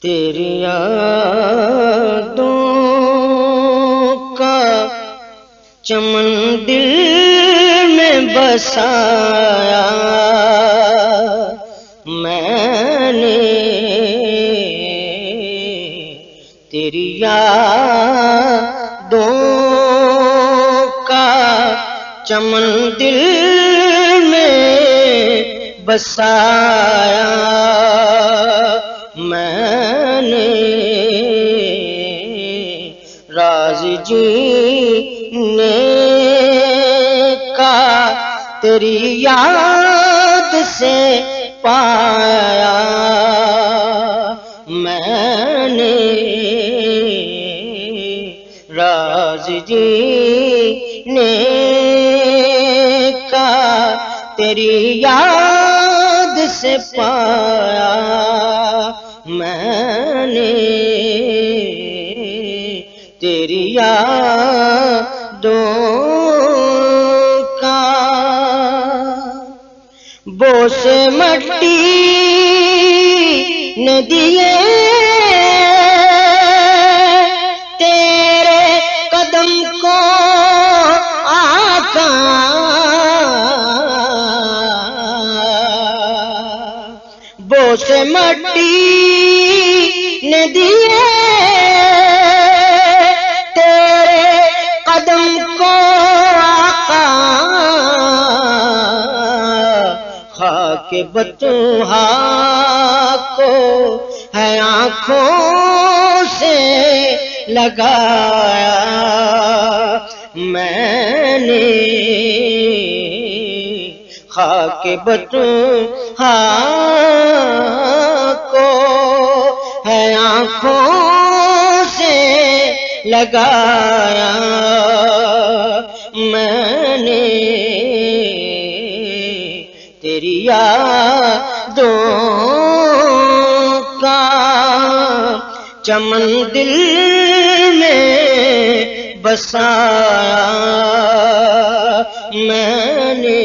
تیری یادوں کا چمن دل میں بسایا میں نے، تیری یادوں کا چمن دل میں بسایا میں نے، راز جینے کا تیری یاد سے پایا میں نے، راز جینے کا تیری یاد سے پایا میں نے، تیری یادوں کا بوس مٹی نے دیے تیرے قدم کو آقا، بوس مٹی نے دیے تیرے قدم کو آقا، خاک بتوہا کو ہے آنکھوں سے لگایا میں نے، خاک بتوہا کو ہے آنکھوں سے لگایا میں نے، تیری یادوں کا چمن دل میں بسایا میں نے،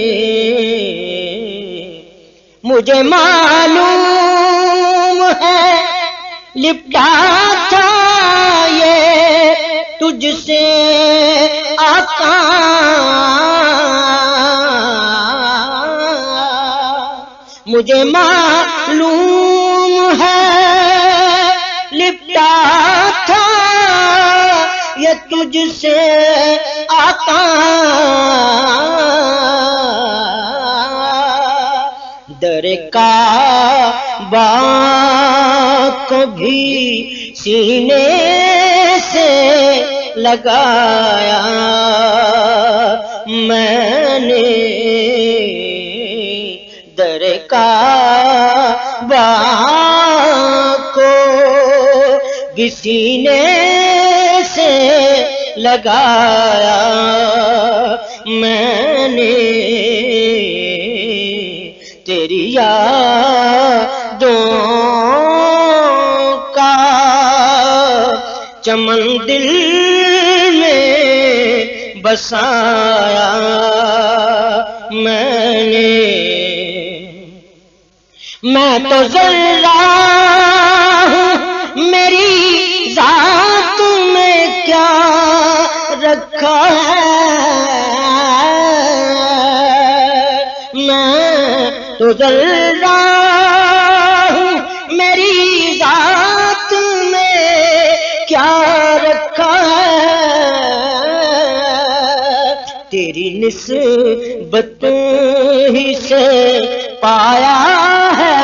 مجھے معلوم ہے لپٹا تھا یہ تجھ سے آقا، مجھے معلوم ہے لپٹا تھا یہ تجھ سے آقا، در کعبہ کو بھی سینے سے لگایا میں نے، در کعبہ کو بھی سینے سے لگایا میں نے، تیری یادوں کا چمن دل میں بسایا میں نے، میں تو ذرہ ہوں میری ذات میں کیا رکھا ہے، میں تو ذرہ ہوں میری ذات میں کیا رکھا ہے، تیری نسبت ہی سے پایا ہے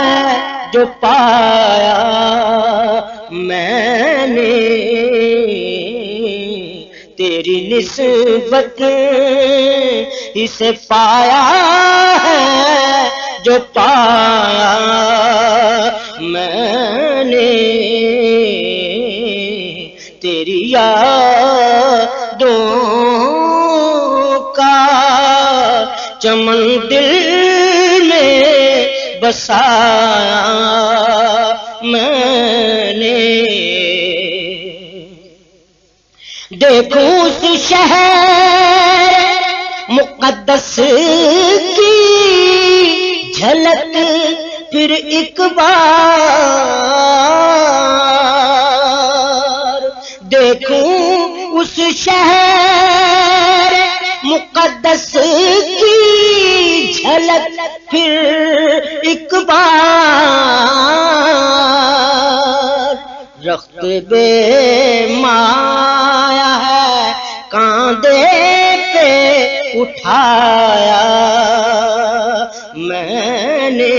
جو پایا میں نے، تیری نسبت ہی سے پایا ہے جو پایا میں نے، تیری یادوں کا چمن دل میں بسایا میں نے، دیکھوں اس شہر مقدس کی جھلک پھر ایک بار دیکھوں اس شہر مقدس کی جھلک پھر ایک بار رخت بے مایا ہے کاندھے پہ اٹھایا میں نے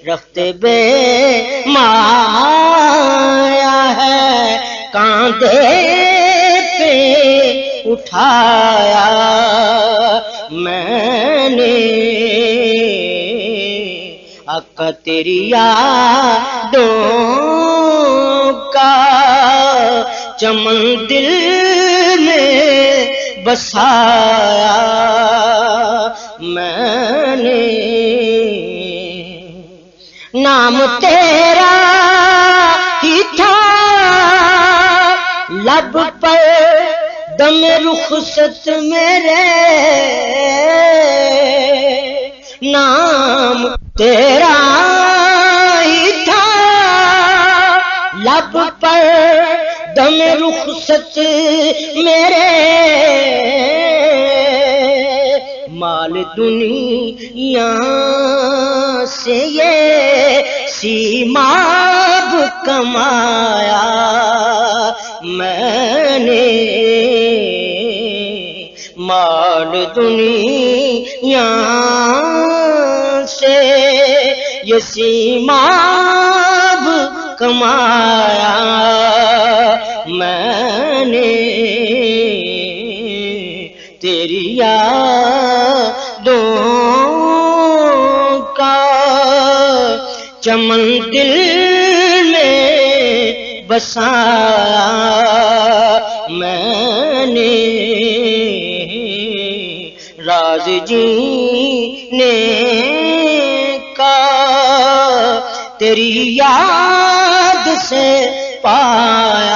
رخت بے مایا ہے کاندھے پہ اٹھایا میں نے آقا تیری یادوں کا چمن دل میں بسایا میں نے نام تیرا ہی تھا لب پر دم رخصت میرے نام تیرا ہی تھا لب پر دم رخصت میرے مال دنیا سے یہ سیماب کمایا میں نے مال دنیا سے یہ سیماب کمایا میں نے تیری یادوں کا چمن دل میں بسایا میں نے راز جینے کا تیری یاد سے پایا